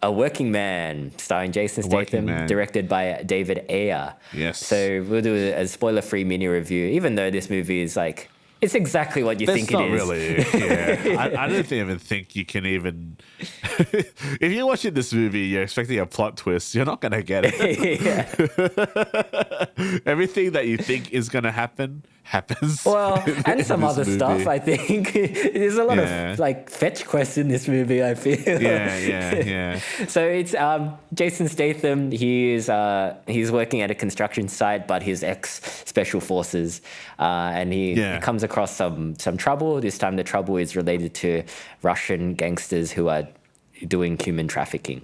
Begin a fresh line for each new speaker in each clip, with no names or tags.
A Working Man, starring Jason Statham, directed by David Ayer.
Yes.
So we'll do a spoiler-free mini review, even though this movie is like, it's exactly what you think it is.
It's not really, yeah. I don't even think you can even... if you're watching this movie, you're expecting a plot twist, you're not going to get it. Everything that you think is going to happens.
Well, and some other stuff, I think. There's a lot of like fetch quests in this movie, I feel.
Yeah.
So it's Jason Statham. He's working at a construction site, but he's ex-special forces, and he comes across some trouble. This time the trouble is related to Russian gangsters who are doing human trafficking.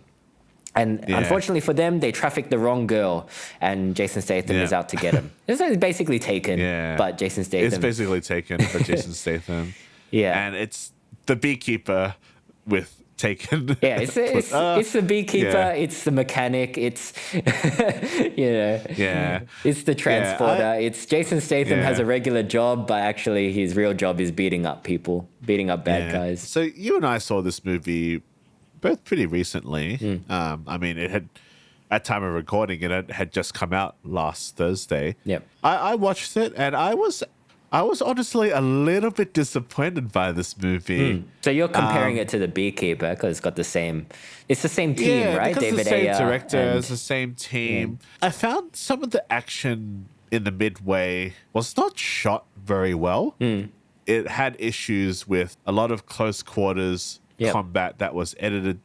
And unfortunately for them, they trafficked the wrong girl, and Jason Statham is out to get him. It's basically Taken, but Jason Statham.
It's basically Taken for Jason Statham. And it's the Beekeeper with Taken.
Yeah, it's the Beekeeper, it's the mechanic, it's it's the transporter. It's Jason Statham has a regular job, but actually his real job is beating up people, beating up bad guys.
So you and I saw this movie both pretty recently. I mean, it had, at time of recording, it had just come out last Thursday.
Yep.
I watched it, and I was honestly a little bit disappointed by this movie.
So you're comparing it to The Beekeeper because it's got the same team, right?
David
David
Ayer,
Ayer,
director, it's the same team. I found some of the action in the midway was not shot very well. It had issues with a lot of close quarters combat that was edited,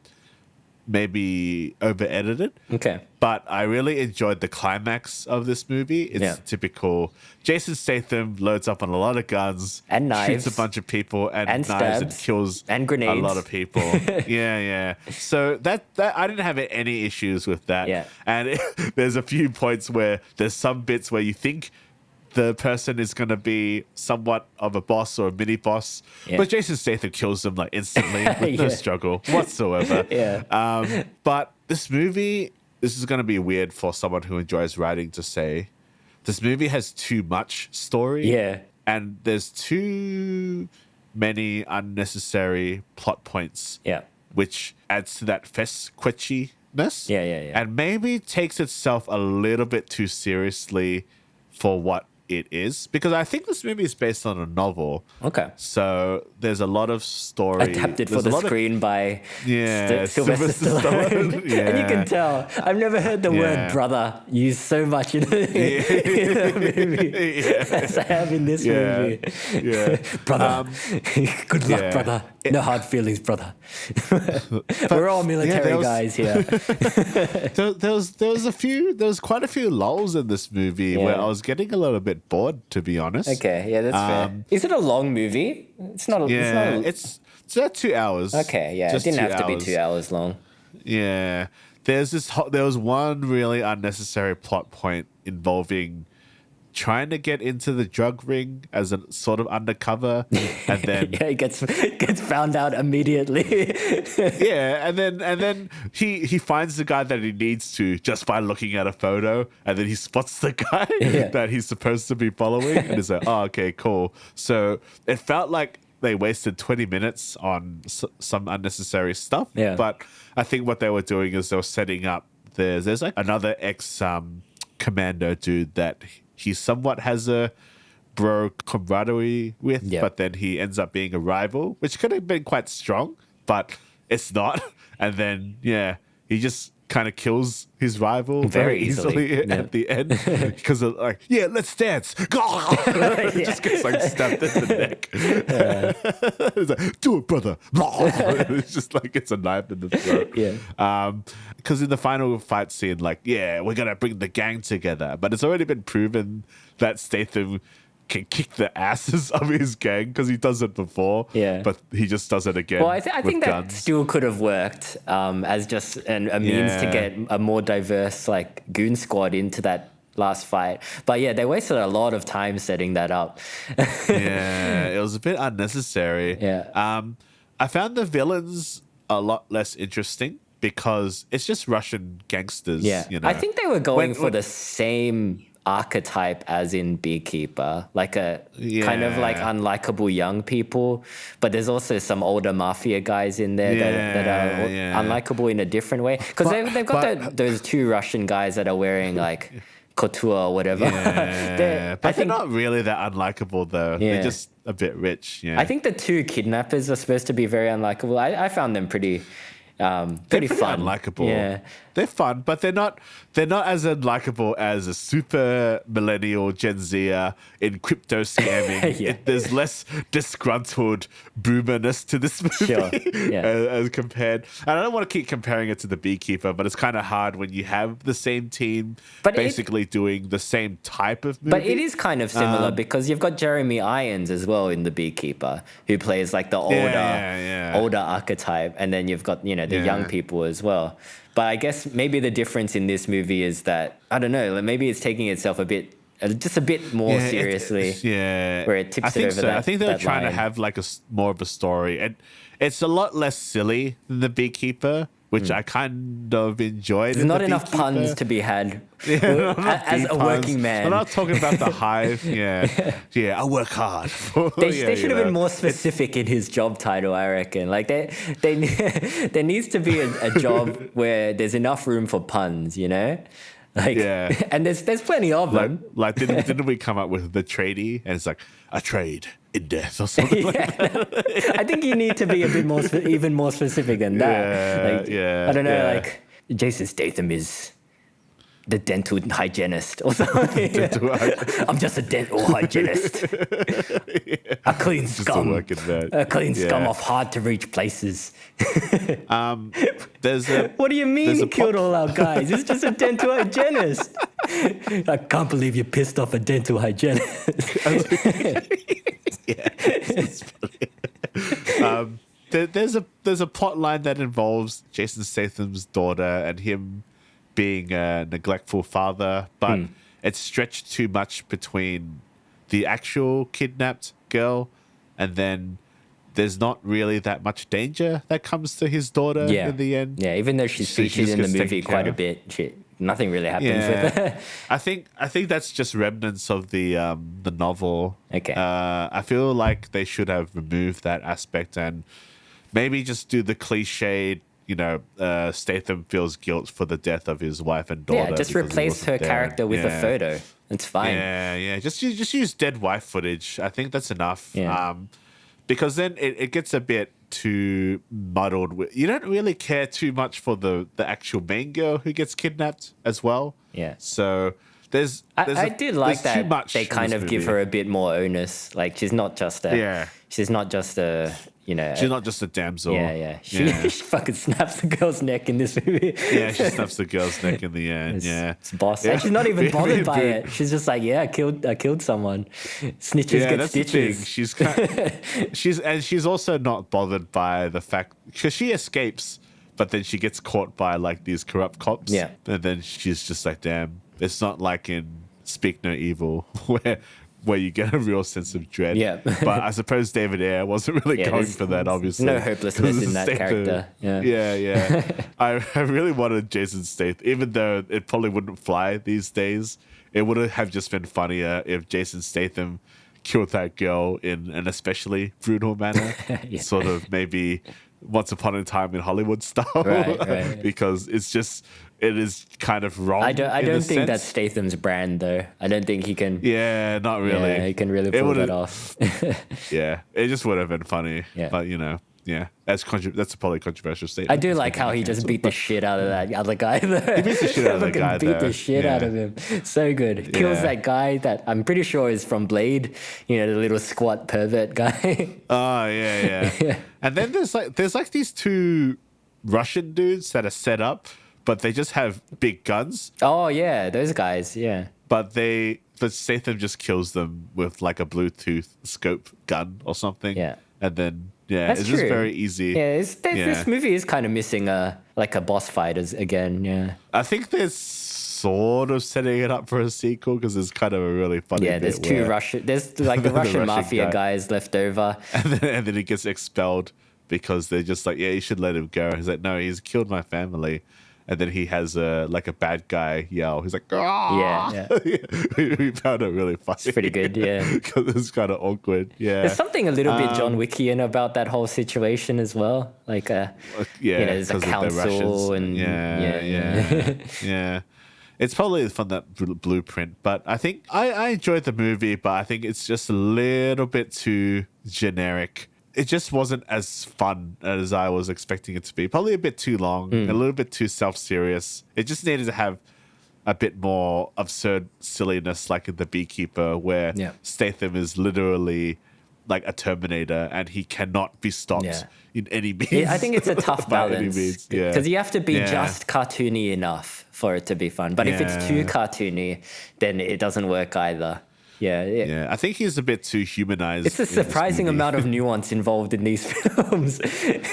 maybe over-edited.
Okay.
But I really enjoyed the climax of this movie. It's typical. Jason Statham loads up on a lot of guns.
And knives.
Shoots a bunch of people and knives
stabs,
and kills
and grenades.
A lot of people. So that I didn't have any issues with that.
Yeah.
And there's a few points where there's some bits where you think the person is going to be somewhat of a boss or a mini boss, but Jason Statham kills them like instantly with no struggle whatsoever. But this movie, this is going to be weird for someone who enjoys writing to say, this movie has too much story. And there's too many unnecessary plot points. Which adds to that quetchiness. And maybe takes itself a little bit too seriously for what it is, because I think this movie is based on a novel.
Okay.
So there's a lot of story.
Adapted for the screen by Sylvester Stallone. And you can tell. I've never heard the word brother used so much in a movie as I have in this movie. Brother. Good luck, brother. No hard feelings, brother. We're all military guys here.
there was quite a few lulls in this movie where I was getting a little bit bored, to be honest.
Okay, that's fair. Is it a long movie? It's not.
It's about 2 hours.
Okay, it didn't have to be 2 hours long.
Yeah, there was one really unnecessary plot point involving trying to get into the drug ring as a sort of undercover, and then
he gets found out immediately.
and then he finds the guy that he needs to just by looking at a photo, and then he spots the guy that he's supposed to be following, and he's like, oh, okay, cool. So it felt like they wasted 20 minutes on some unnecessary stuff. But I think what they were doing is they were setting up. There's like another commando dude that he somewhat has a bro camaraderie with, but then he ends up being a rival, which could have been quite strong, but it's not. And then, he just kind of kills his rival very easily at the end because of like, let's dance. It just gets like stabbed in the neck. It's like, do it, brother. It's just like it's a knife in the throat. Because in the final fight scene, like, we're going to bring the gang together. But it's already been proven that Statham can kick the asses of his gang because he does it before. But he just does it again. Well,
I think that still could have worked as just a means to get a more diverse like goon squad into that last fight. But they wasted a lot of time setting that up.
It was a bit unnecessary. I found the villains a lot less interesting because it's just Russian gangsters. You know?
I think they were going for the same archetype as in Beekeeper, like a kind of like unlikable young people, but there's also some older mafia guys in there that are unlikable in a different way, because they've got those two Russian guys that are wearing like couture or whatever.
But they're not really that unlikable though. They're just a bit rich. I
think the two kidnappers are supposed to be very unlikable. I found them pretty fun.
Unlikable. Yeah. They're fun, but they're not as unlikable as a super millennial Gen Zer in crypto scamming. There's less disgruntled boomerness to this movie as compared. And I don't want to keep comparing it to The Beekeeper, but it's kind of hard when you have the same team basically doing the same type of movie.
But it is kind of similar because you've got Jeremy Irons as well in The Beekeeper, who plays like the older archetype, and then you've got, the young people as well. But I guess maybe the difference in this movie is that, I don't know, maybe it's taking itself just a bit more seriously. Where it tips it over that.
I think they're trying to have like more of a story. And it's a lot less silly than The Beekeeper, which I kind of enjoyed.
There's not enough puns to be had as a working man.
I'm not talking about the Hive. I work hard.
They should have been more specific in his job title, I reckon. Like there needs to be a job where there's enough room for puns, and there's plenty of them.
Like didn't we come up with the tradie? And it's like a trade in death or something like that.
I think you need to be a bit more, even more specific than that. I don't know, like Jason Statham is the dental hygienist or something. I'm just a dental hygienist. A clean scum. A clean scum of hard to reach places. What do you mean he killed all our guys? It's just a dental hygienist. I can't believe you pissed off a dental hygienist.
It's funny. There's a plot line that involves Jason Statham's daughter and him being a neglectful father, but it's stretched too much between the actual kidnapped girl, and then there's not really that much danger that comes to his daughter in the end.
Yeah, even though she's featured in the movie quite a bit, nothing really happens with her.
I think that's just remnants of the novel.
Okay.
I feel like they should have removed that aspect and maybe just do the cliched, Statham feels guilt for the death of his wife and daughter.
Yeah, just replace her character with a photo. It's fine.
Yeah. Just use dead wife footage. I think that's enough.
Yeah.
Because then it gets a bit too muddled. You don't really care too much for the actual main girl who gets kidnapped as well.
Yeah.
So
I did like that they kind of give her a bit more onus. Like she's not just a she's not just a
she's not just a damsel.
She fucking snaps the girl's neck in this movie.
She snaps the girl's neck in the end.
It's boss. And she's not even bothered by it. She's just like, I killed someone. Snitches get stitches.
She's also not bothered by the fact, because she escapes, but then she gets caught by like these corrupt cops.
Yeah.
And then she's just like, damn. It's not like in Speak No Evil where you get a real sense of dread.
Yeah.
But I suppose David Ayer wasn't really going for that, obviously.
No hopelessness in that character.
Yeah. I really wanted Jason Statham, even though it probably wouldn't fly these days. It would have just been funnier if Jason Statham killed that girl in an especially brutal manner. Sort of maybe Once Upon a Time in Hollywood style. Right. Because it is kind of wrong.
I don't think that's Statham's brand, though. I don't think he can.
Yeah, not really.
Yeah, he can really pull that off.
It just would have been funny. Yeah. But that's probably a controversial statement.
I do like how he just beat the shit out of that other guy. Though.
He beats the shit out of the guy.
Beat the shit out of him. So good. Kills that guy that I'm pretty sure is from Blade. The little squat pervert guy.
Oh yeah. And then there's like these two Russian dudes that are set up, but they just have big guns.
Oh yeah, those guys. Yeah.
But Statham just kills them with like a Bluetooth scope gun or something.
Yeah.
And then
That's
it's
true.
just very easy.
Yeah, this movie is kind of missing a boss fight again. Yeah.
I think there's sort of setting it up for a sequel because it's kind of a really funny. Yeah,
there's two Russian. There's like the Russian mafia guys left over,
and then he gets expelled because they're just like, you should let him go. He's like, no, he's killed my family. and then he has a bad guy yell. He's like, "Ah!"
Yeah.
We found it really funny.
It's pretty good, yeah.
Because it's kind of awkward. Yeah.
There's something a little bit John Wickian about that whole situation as well. Like, there's a council and
yeah. It's probably from that blueprint, but I think I enjoyed the movie, but I think it's just a little bit too generic. It just wasn't as fun as I was expecting it to be. Probably a bit too long, a little bit too self-serious. It just needed to have a bit more absurd silliness, like in The Beekeeper, where Statham is literally like a Terminator and he cannot be stopped in any means.
Yeah, I think it's a tough balance because you have to be just cartoony enough for it to be fun. But if it's too cartoony, then it doesn't work either. Yeah.
I think he's a bit too humanized.
It's a surprising amount of nuance involved in these films.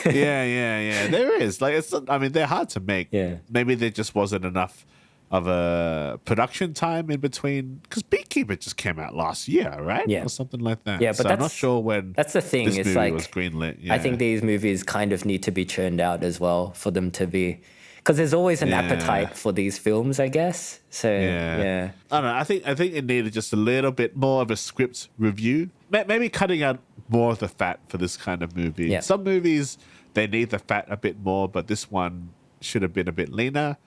Yeah. There is. They're hard to make.
Yeah.
Maybe there just wasn't enough of a production time in between, because Beekeeper just came out last year, right?
Yeah.
Or something like that.
Yeah, but
I'm not sure when
that's the thing.
This
it's
movie
like
was greenlit.
I think these movies kind of need to be churned out as well for them to be, because there's always an appetite for these films, I guess. So yeah.
I don't know. I think it needed just a little bit more of a script review. Maybe cutting out more of the fat for this kind of movie.
Yeah.
Some movies, they need the fat a bit more, but this one should have been a bit leaner.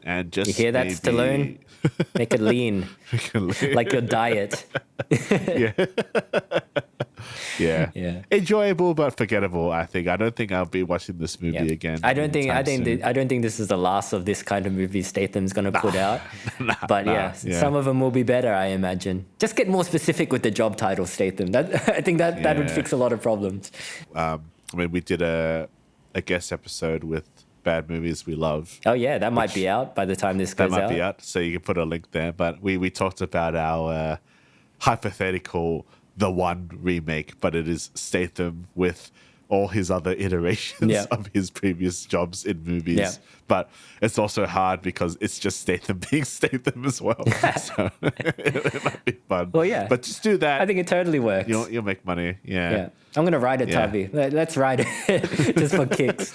And just,
you hear that, Stallone? Make it lean. Like your diet.
Yeah. Enjoyable but forgettable, I think. I don't think I'll be watching this movie again.
I don't think this is the last of this kind of movie Statham's going to put out. But some of them will be better, I imagine. Just get more specific with the job title, Statham. I think that would fix a lot of problems.
We did a guest episode with bad movies we love.
Oh yeah, that might be out by the time this goes out.
That might be out, so you can put a link there. But we talked about our hypothetical The One remake, but it is Statham with all his other iterations of his previous jobs in movies.
Yeah.
But it's also hard because it's just Statham being Statham as well. So it might be fun.
Well, yeah.
But just do that.
I think it totally works.
You'll make money. Yeah.
I'm going to ride it, Tubby. Let's ride it just for kicks.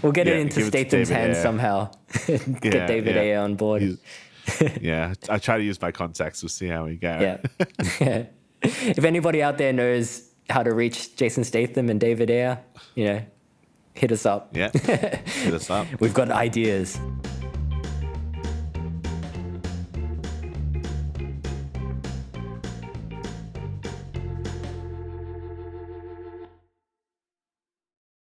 We'll get it into Statham's hands somehow. Get David Ayer on board.
I try to use my contacts. We'll see how we go.
Yeah. If anybody out there knows how to reach Jason Statham and David Ayer, hit us up.
Yeah, hit us up.
We've got ideas.